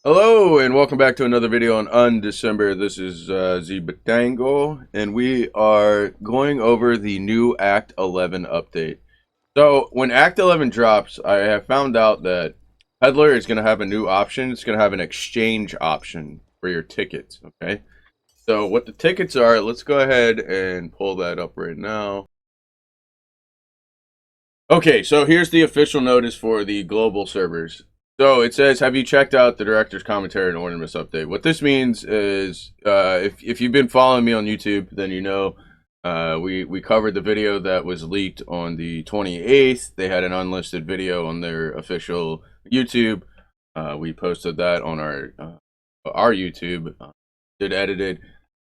Hello and welcome back to another video on Undecember. This is Batango, and we are going over the new Act 11 update. So when Act 11 drops, I have found out that Peddler is going to have a new option. It's going to have an exchange option for your tickets, okay? So what the tickets are, let's go ahead and pull that up right now. Okay, so here's the official notice for the global servers. So it says, have you checked out the director's commentary and Ortemis update? What this means is, if you've been following me on YouTube, then you know we covered the video that was leaked on the 28th. They had an unlisted video on their official YouTube. We posted that on our YouTube, did edited,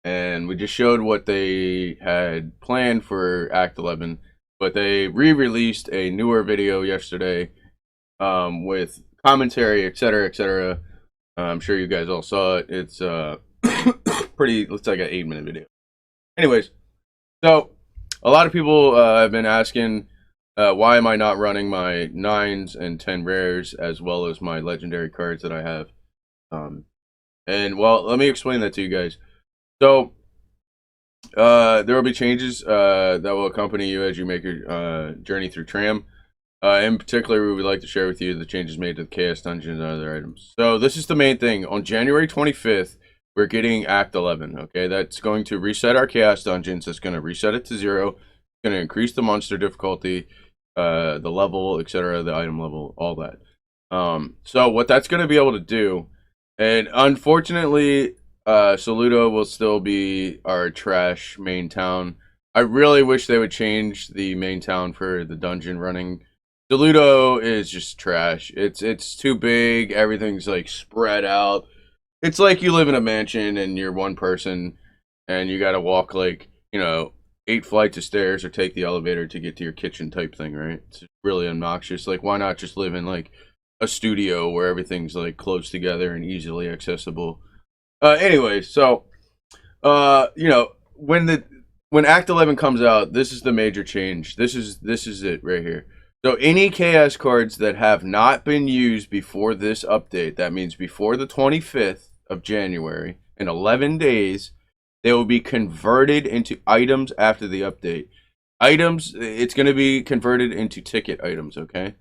and we just showed what they had planned for Act 11. But they re-released a newer video yesterday with commentary, etc., etc. I'm sure you guys all saw it. It's pretty. Looks like an 8-minute video. Anyways, so a lot of people have been asking why am I not running my 9s and 10 rares as well as my legendary cards that I have. And well, let me explain that to you guys. So there will be changes that will accompany you as you make your journey through Tram. In particular, we would like to share with you the changes made to the Chaos Dungeons and other items. So this is the main thing. On January 25th, we're getting Act 11, okay? That's going to reset our Chaos Dungeons. It's going to reset it to 0. It's going to increase the monster difficulty, the level, etc., the item level, all that. So what that's going to be able to do, and unfortunately, Saludo will still be our trash main town. I really wish they would change the main town for the dungeon running. Saludo is just trash. It's too big. Everything's like spread out. It's like you live in a mansion and you're one person and you gotta walk like, 8 flights of stairs or take the elevator to get to your kitchen type thing, right? It's really obnoxious. Like, why not just live in like a studio where everything's like close together and easily accessible? Anyway, so when Act 11 comes out, this is the major change. This is it right here. So any chaos cards that have not been used before this update, that means before the 25th of January, in 11 days, they will be converted into items after the update. Items, it's going to be converted into ticket items, okay?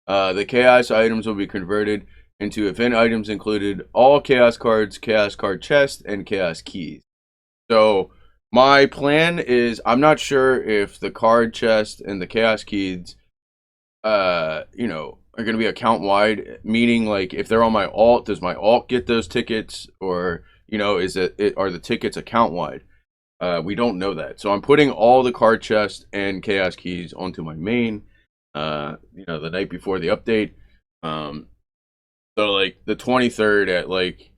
The chaos items will be converted into event items included all chaos cards, chaos card chest, and chaos keys. So my plan is, I'm not sure if the card chest and the chaos keys are going to be account wide, meaning like if they're on my alt, does my alt get those tickets, or are the tickets account wide? We don't know that, so I'm putting all the card chest and chaos keys onto my main the night before the update. So like the 23rd at like,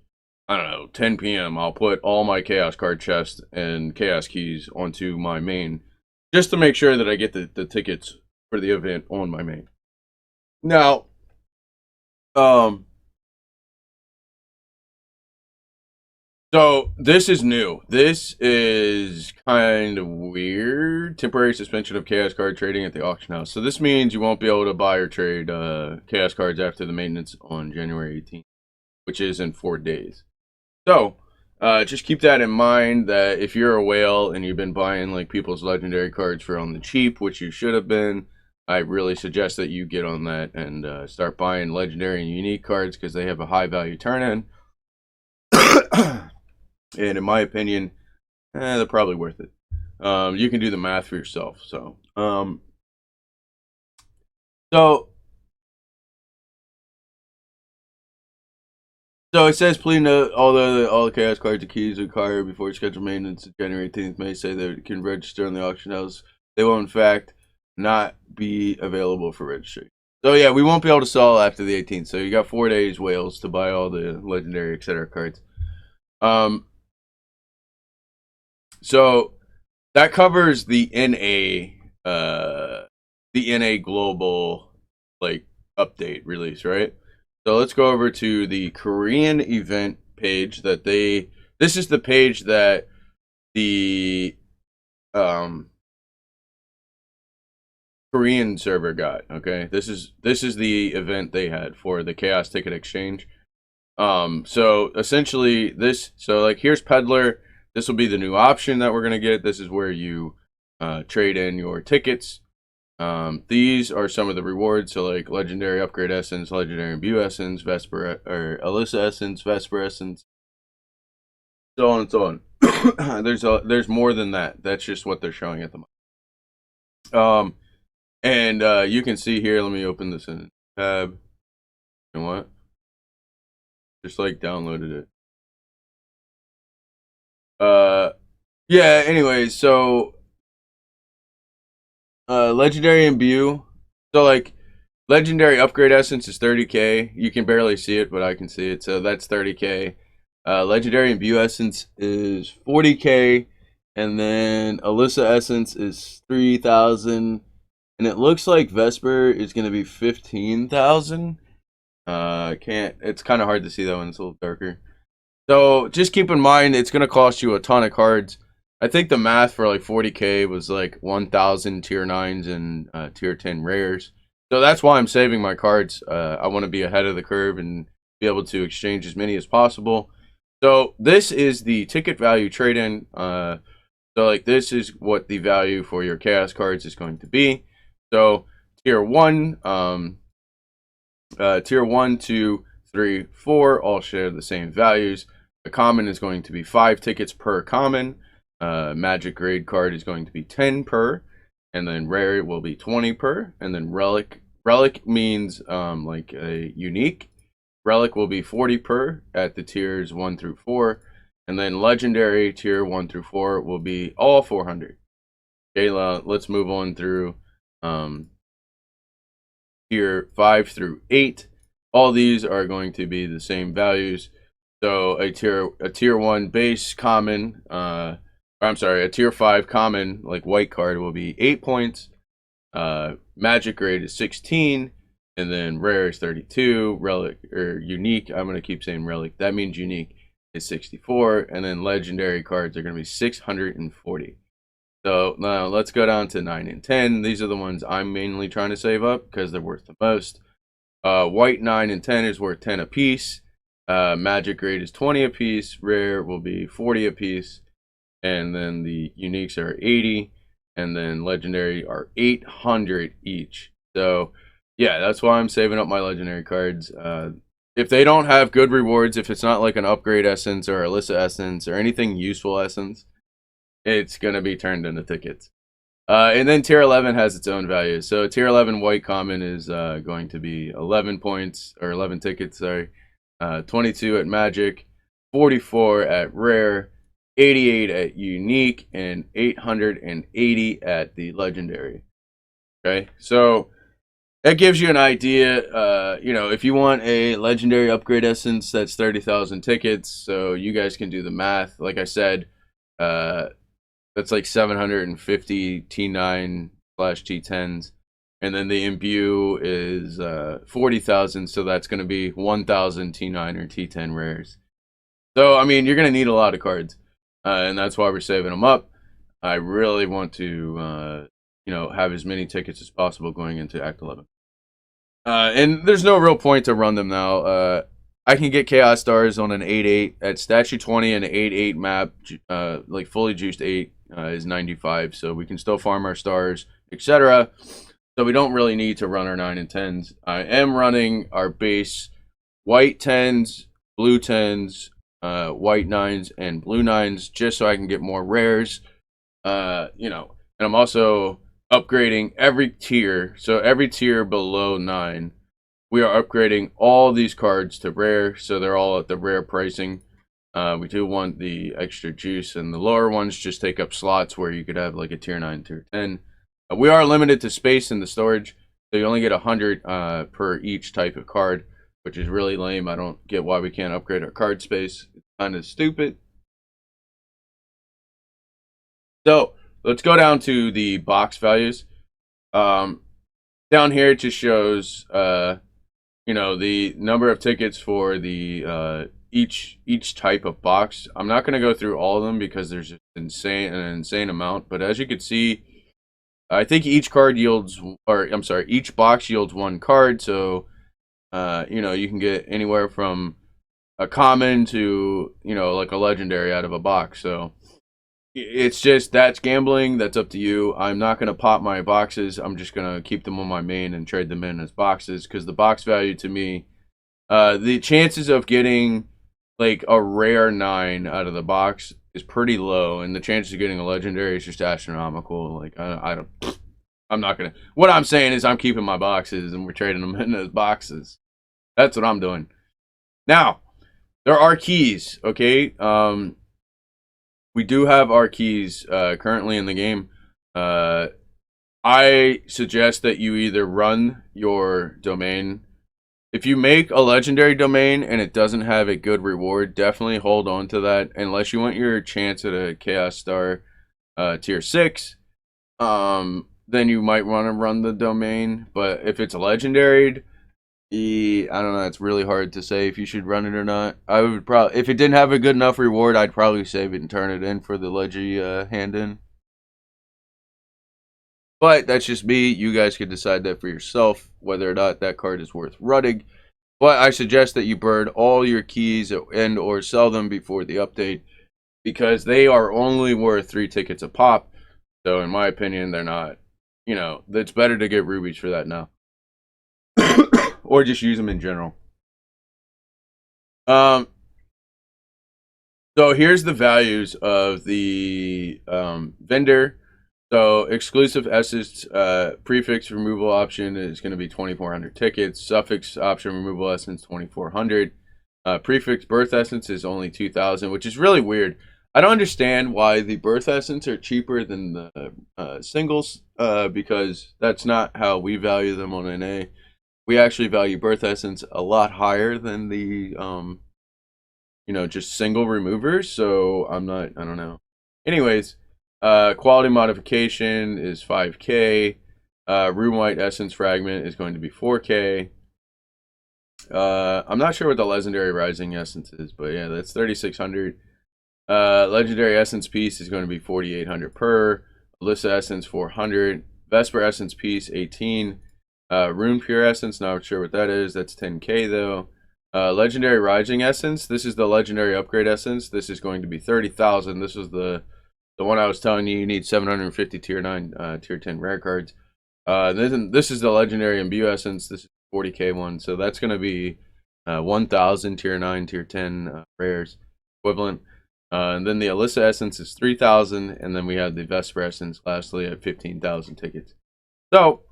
I don't know, 10 p.m. I'll put all my chaos card chest and chaos keys onto my main, just to make sure that I get the tickets for the event on my main. Now, so this is new. This is kind of weird. Temporary suspension of chaos card trading at the auction house. So this means you won't be able to buy or trade chaos cards after the maintenance on January 18th, which is in 4 days. So just keep that in mind, that if you're a whale and you've been buying like people's legendary cards for on the cheap, which you should have been, I really suggest that you get on that and start buying legendary and unique cards, because they have a high value turn-in. And in my opinion, they're probably worth it. You can do the math for yourself. So it says, please note, all the chaos cards and keys required before scheduled maintenance January 18th may say they can register in the auction house. They will in fact not be available for registration. So yeah, we won't be able to sell after the 18th. So you got 4 days, whales, to buy all the legendary, etc. cards. So that covers the NA global like update release, right? So let's go over to the Korean event page that this is the page that the Korean server got, okay? This is the event they had for the Chaos Ticket Exchange. So essentially this, so like here's Peddler. This will be the new option that we're gonna get. This is where you trade in your tickets. These are some of the rewards. So like legendary upgrade essence, legendary imbue essence, Vesper or Alyssa essence, Vesper essence, so on and so on. There's more than that. That's just what they're showing at the moment. And you can see here. Let me open this in tab. You know what? Just like downloaded it. Yeah. Anyways, so legendary imbue. So like legendary upgrade essence is 30k. You can barely see it, but I can see it. So that's 30k. Legendary imbue essence is 40k, and then Alyssa essence is 3,000, and it looks like Vesper is gonna be 15,000. Can't. It's kind of hard to see that when it's a little darker. So just keep in mind, it's gonna cost you a ton of cards. I think the math for like 40k was like 1,000 tier 9s and tier 10 rares. So that's why I'm saving my cards. I want to be ahead of the curve and be able to exchange as many as possible. So this is the ticket value trade-in. So like this is what the value for your chaos cards is going to be. So tier 1, tier 1, 2, 3, 4 all share the same values. The common is going to be 5 tickets per common. Magic grade card is going to be 10 per, and then rare will be 20 per, and then relic means like a unique. Relic will be 40 per at the tiers 1 through 4, and then legendary tier 1 through 4 will be all 400. Okay, let's move on through tier 5 through 8. All these are going to be the same values. So a tier 1 base common, I'm sorry, a tier 5 common like white card will be 8 points. Magic grade is 16, and then rare is 32. Relic or unique, I'm gonna keep saying relic. That means unique is 64, and then legendary cards are gonna be 640. So now let's go down to 9 and 10. These are the ones I'm mainly trying to save up because they're worth the most. White 9 and 10 is worth 10 apiece. Magic grade is 20 apiece. Rare will be 40 apiece. And then the uniques are 80. And then legendary are 800 each. So yeah, that's why I'm saving up my legendary cards. If they don't have good rewards, if it's not like an upgrade essence or Alyssa essence or anything useful essence, it's going to be turned into tickets. And then tier 11 has its own value. So tier 11 white common is going to be 11 points, or 11 tickets, sorry. 22 at magic, 44 at rare, 88 at unique, and 880 at the legendary. Okay, so that gives you an idea. You know, if you want a legendary upgrade essence, that's 30,000 tickets. So you guys can do the math. Like I said, that's like 750 T9 / T10s. And then the imbue is 40,000. So that's going to be 1,000 T9 or T10 rares. So, I mean, you're going to need a lot of cards. And that's why we're saving them up. I really want to, you know, have as many tickets as possible going into Act 11. And there's no real point to run them now. I can get Chaos Stars on an 8-8 at Statue 20, and an 8-8 map, like fully juiced 8, is 95. So we can still farm our stars, etc. So we don't really need to run our 9 and 10s. I am running our base white 10s, blue 10s, white 9s, and blue 9s, just so I can get more rares. You know, and I'm also upgrading every tier. So every tier below 9, we are upgrading all these cards to rare, so they're all at the rare pricing. We do want the extra juice, and the lower ones just take up slots where you could have like a tier 9, tier 10. We are limited to space in the storage, so you only get 100 per each type of card, which is really lame. I don't get why we can't upgrade our card space. It's kind of stupid. So let's go down to the box values. Down here it just shows you know, the number of tickets for the each type of box. I'm not going to go through all of them because there's an insane amount. But as you can see, I think each card yields, or I'm sorry, each box yields 1 card. So you know, you can get anywhere from a common to, you know, like a legendary out of a box. So it's just, that's gambling. That's up to you. I'm not going to pop my boxes. I'm just going to keep them on my main and trade them in as boxes, because the box value to me, the chances of getting like a rare 9 out of the box is pretty low, and the chances of getting a legendary is just astronomical. Like I don't, I'm not gonna. What I'm saying is I'm keeping my boxes and we're trading them in those boxes. That's what I'm doing. Now there are keys. Okay, we do have our keys currently in the game. I suggest that you either run your domain. If you make a legendary domain and it doesn't have a good reward, definitely hold on to that unless you want your chance at a Chaos Star tier 6. Then you might want to run the domain. But if it's a legendary, I don't know. It's really hard to say if you should run it or not. I would probably, if it didn't have a good enough reward, I'd probably save it and turn it in for the Legi hand in. But that's just me. You guys can decide that for yourself, whether or not that card is worth running. But I suggest that you burn all your keys and or sell them before the update, because they are only worth 3 tickets a pop. So in my opinion, they're not, you know, it's better to get rubies for that now. Or just use them in general. So here's the values of the vendor. So exclusive essence prefix removal option is going to be 2,400 tickets. Suffix option removal essence 2,400. Prefix birth essence is only 2,000, which is really weird. I don't understand why the birth essence are cheaper than the singles, because that's not how we value them on NA. We actually value birth essence a lot higher than the you know, just single removers. So I don't know. Anyways, quality modification is 5K. Room white essence fragment is going to be 4K. I'm not sure what the legendary rising essence is, but yeah, that's 3,600. Legendary essence piece is going to be 4,800 per. Alyssa essence 400. Vesper essence piece 18. Rune pure essence, not sure what that is. That's 10K though. Legendary rising essence. This is the legendary upgrade essence. This is going to be 30,000. This is the one I was telling you. You need 750 tier 9, tier 10 rare cards. This is the legendary imbue essence. This is 40K one. So that's going to be 1,000 tier 9, tier 10 rares equivalent. And then the Alyssa essence is 3,000, and then we have the Vesper essence lastly at 15,000 tickets. So,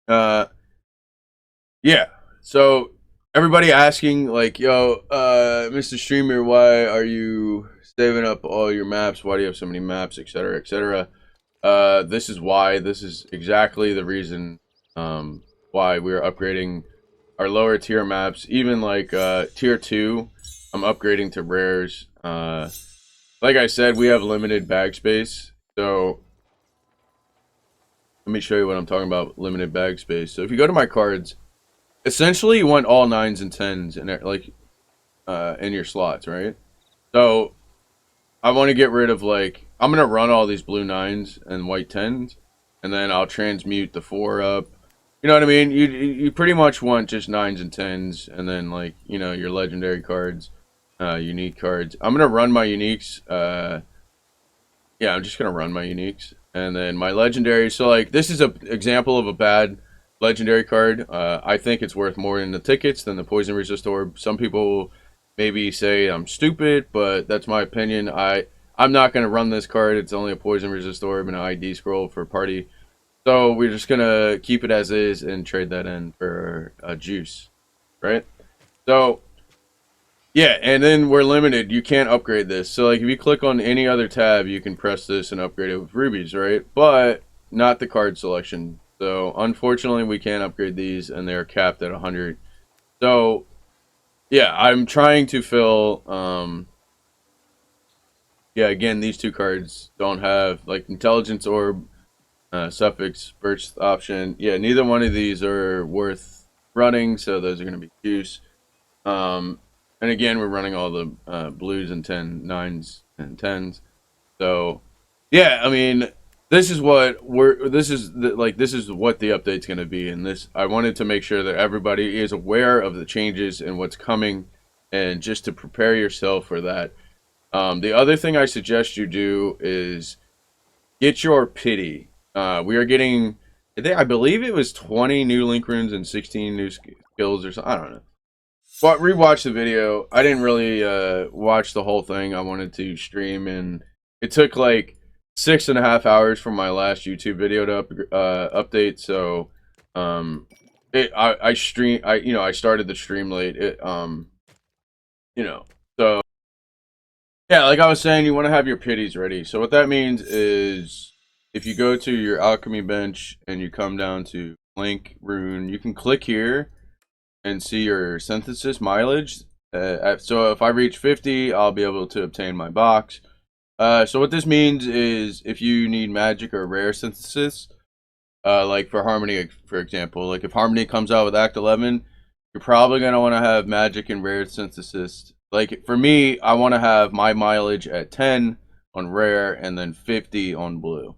yeah. So everybody asking like, yo, Mr. Streamer, why are you saving up all your maps? Why do you have so many maps, etc., etc.? This is why. This is exactly the reason why we're upgrading our lower tier maps. Even like tier 2, I'm upgrading to rares. Like I said, we have limited bag space. So let me show you what I'm talking about, limited bag space. So if you go to my cards, essentially you want all 9s and 10s in there, like in your slots, right? So I want to get rid of, like, I'm going to run all these blue 9s and white 10s, and then I'll transmute the 4 up. You know what I mean? You pretty much want just 9s and 10s, and then, like, you know, your legendary cards, unique cards. I'm going to run my uniques. Yeah, I'm just going to run my uniques. And then my legendary. So, like, this is an example of a bad legendary card. I think it's worth more in the tickets than the poison resist orb. Some people maybe say I'm stupid, but that's my opinion. I'm not going to run this card. It's only a poison resist orb and an ID scroll for party. So we're just going to keep it as is and trade that in for a juice, right? So yeah, and then we're limited. You can't upgrade this. So like if you click on any other tab, you can press this and upgrade it with rubies, right? But not the card selection. So unfortunately, we can't upgrade these, and they're capped at 100. So yeah, I'm trying to fill. Yeah, again, these two cards don't have like intelligence orb, suffix, burst option. Yeah, neither one of these are worth running, so those are going to be juice. And again, we're running all the blues and 9s and 10s. So yeah, I mean, this is what we're this is the, like this is what the update's going to be, and this I wanted to make sure that everybody is aware of the changes and what's coming, and just to prepare yourself for that. The other thing I suggest you do is get your pity. We are getting, I believe it was 20 new link runes and 16 new skills or something. I don't know. But rewatch the video. I didn't really watch the whole thing. I wanted to stream, and it took like 6.5 hours from my last YouTube video to update. So, I stream. I started the stream late. So yeah, like I was saying, you want to have your pities ready. So what that means is, if you go to your alchemy bench and you come down to link rune, you can click here and see your synthesis mileage. So if I reach 50, I'll be able to obtain my box. So what this means is, if you need magic or rare synthesis, like for Harmony, for example, like if Harmony comes out with Act 11, you're probably going to want to have magic and rare synthesis. Like for me, I want to have my mileage at 10 on rare and then 50 on blue.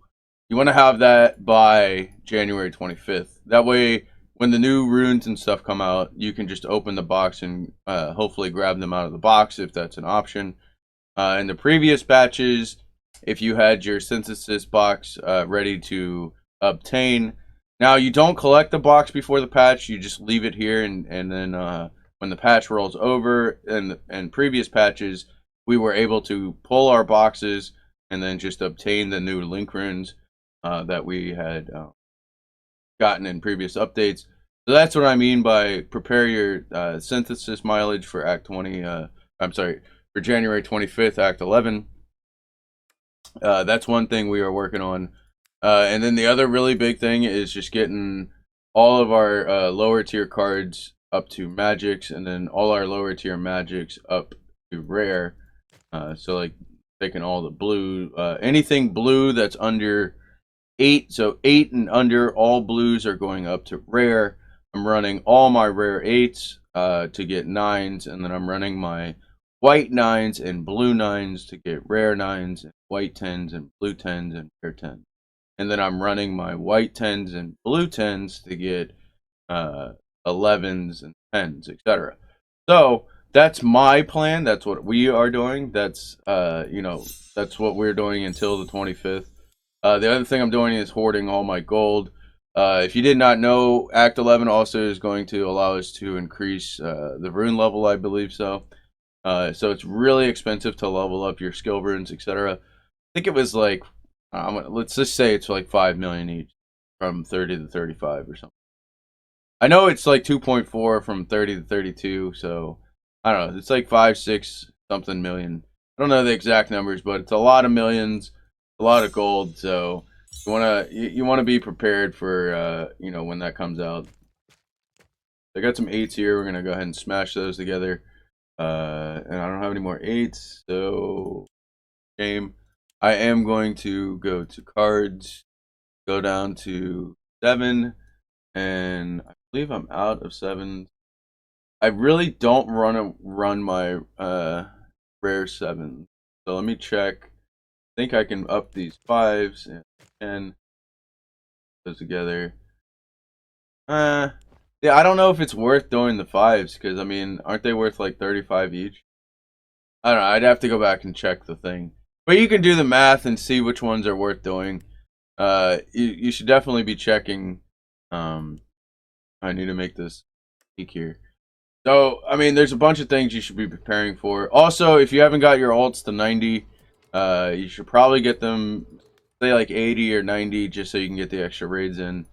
You want to have that by January 25th. That way, when the new runes and stuff come out, you can just open the box and hopefully grab them out of the box if that's an option. In the previous batches, if you had your synthesis box ready to obtain, now you don't collect the box before the patch, you just leave it here, and then when the patch rolls over, and previous patches, we were able to pull our boxes and then just obtain the new link runes that we had gotten in previous updates. So that's what I mean by prepare your synthesis mileage for Act 20. I'm sorry, for January 25th, Act 11. That's one thing we are working on. And then the other really big thing is just getting all of our lower tier cards up to magics, and then all our lower tier magics up to rare. So like taking all the blue, anything blue that's under 8, so 8 and under, all blues are going up to rare. I'm running all my rare 8s to get 9s, and then I'm running my white 9s and blue 9s to get rare 9s, and white 10s and blue 10s and rare 10s. And then I'm running my white 10s and blue 10s to get 11s and 10s, etc. So that's my plan. That's what we are doing. That's that's what we're doing until the 25th. The other thing I'm doing is hoarding all my gold. If you did not know, Act 11 also is going to allow us to increase the rune level, I believe so. So it's really expensive to level up your skill runes, etc. I think it was like, let's just say it's like 5 million each, from 30 to 35 or something. I know it's like 2.4 from 30 to 32, so I don't know. It's like 5, 6 something million. I don't know the exact numbers, but it's a lot of millions, a lot of gold. So you wanna be prepared for when that comes out. I got some 8s here. We're gonna go ahead and smash those together. And I don't have any more 8s, so game. I am going to go to cards, go down to 7, and I believe I'm out of 7. I really don't run my rare 7. So let me check. I think I can up these 5s and 10 those together. Yeah, I don't know if it's worth doing the 5s, because I mean, aren't they worth like 35 each? I don't know. I'd have to go back and check the thing. But you can do the math and see which ones are worth doing. You should definitely be checking. I need to make this peek here. So, I mean, there's a bunch of things you should be preparing for. Also, if you haven't got your alts to 90, you should probably get them, say, like 80 or 90, just so you can get the extra raids in.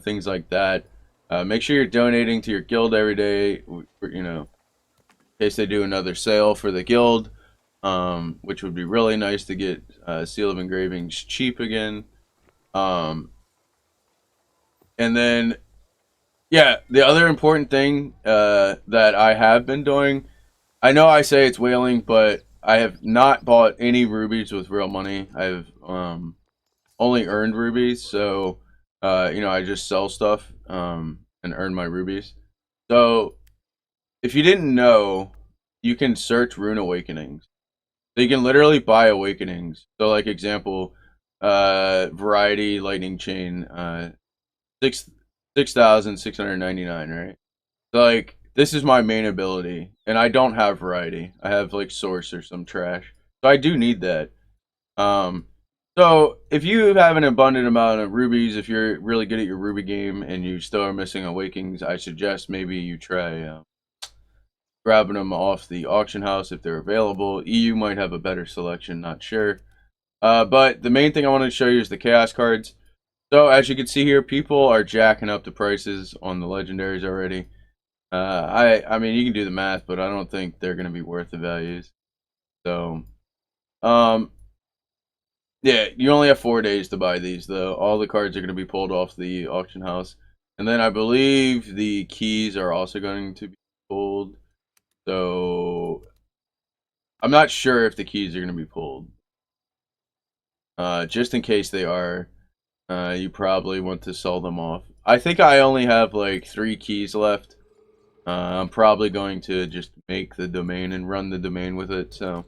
Things like that. Make sure you're donating to your guild every day, in case they do another sale for the guild, which would be really nice to get Seal of Engravings cheap again. And then, yeah, the other important thing that I have been doing, I know I say it's whaling, but I have not bought any rubies with real money. I've only earned rubies, so I just sell stuff and earn my rubies. So if you didn't know, you can search Rune Awakenings. So you can literally buy Awakenings. So like example, Variety lightning chain, six 6,699, right? So like this is my main ability, and I don't have variety. I have like source or some trash. So I do need that. Um, so if you have an abundant amount of rubies, if you're really good at your ruby game and you still are missing awakens, I suggest maybe you try grabbing them off the auction house if they're available. EU might have a better selection, not sure. But the main thing I want to show you is the chaos cards. So as you can see here, people are jacking up the prices on the legendaries already. I mean you can do the math, but I don't think they're gonna be worth the values. So um yeah, you only have 4 days to buy these though. All the cards are gonna be pulled off the auction house. And then I believe the keys are also going to be pulled. So I'm not sure if the keys are gonna be pulled. Just in case they are, you probably want to sell them off. I think I only have like 3 keys left. I'm probably going to just make the domain and run the domain with it. So,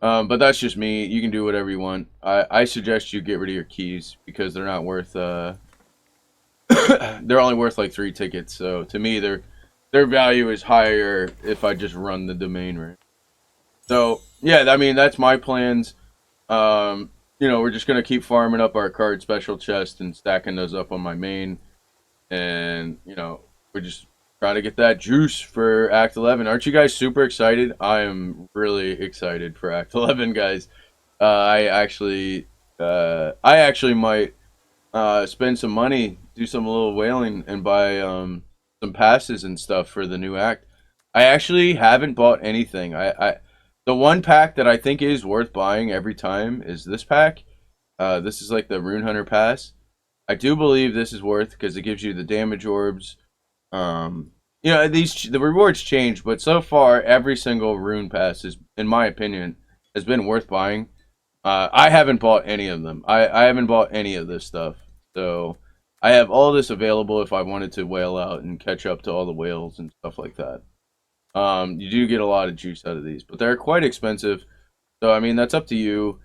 but that's just me. You can do whatever you want. I suggest you get rid of your keys because they're not worth. They're only worth like 3 tickets. So to me, their value is higher if I just run the domain right. So yeah, I mean that's my plans. We're just gonna keep farming up our card special chest and stacking those up on my main, and we're just trying to get that juice for Act 11. Aren't you guys super excited? I am really excited for Act 11, guys. I actually might spend some money, do some little whaling, and buy some passes and stuff for the new act. I actually haven't bought anything. The one pack that I think is worth buying every time is this pack. This is like the Rune Hunter pass. I do believe this is worth because it gives you the damage orbs. The rewards change, but so far every single rune pass is, in my opinion, has been worth buying. I haven't bought any of them. I haven't bought any of this stuff. So I have all this available if I wanted to whale out and catch up to all the whales and stuff like that. You do get a lot of juice out of these, but they're quite expensive. So I mean that's up to you.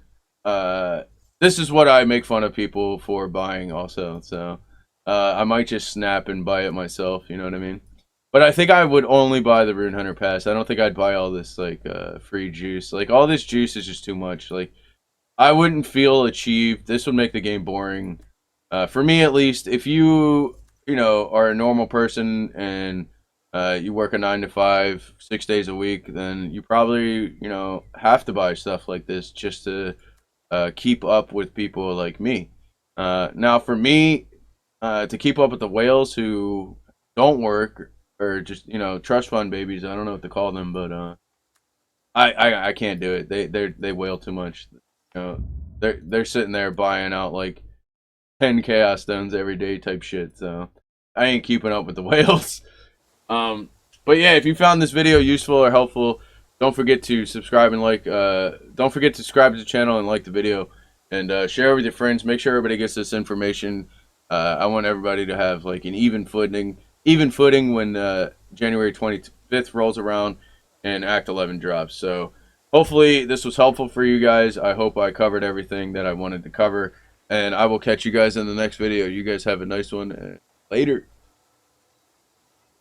This is what I make fun of people for buying also. So I might just snap and buy it myself. You know what I mean? But I think I would only buy the Rune Hunter pass. I don't think I'd buy all this like free juice. Like all this juice is just too much. Like I wouldn't feel achieved. This would make the game boring. For me at least, if you are a normal person and you work a 9 to 5, 6 days a week, then you probably have to buy stuff like this just to keep up with people like me. Now, for me, to keep up with the whales who don't work or just trust fund babies, I don't know what to call them, but I can't do it. They whale too much. They're sitting there buying out like 10 chaos stones every day type shit. So I ain't keeping up with the whales. But yeah, if you found this video useful or helpful, don't forget to subscribe and like. Don't forget to subscribe to the channel and like the video, and share it with your friends. Make sure everybody gets this information. I want everybody to have like an even footing when January 25th rolls around and Act 11 drops. So hopefully this was helpful for you guys. I hope I covered everything that I wanted to cover, and I will catch you guys in the next video. You guys have a nice one. Later.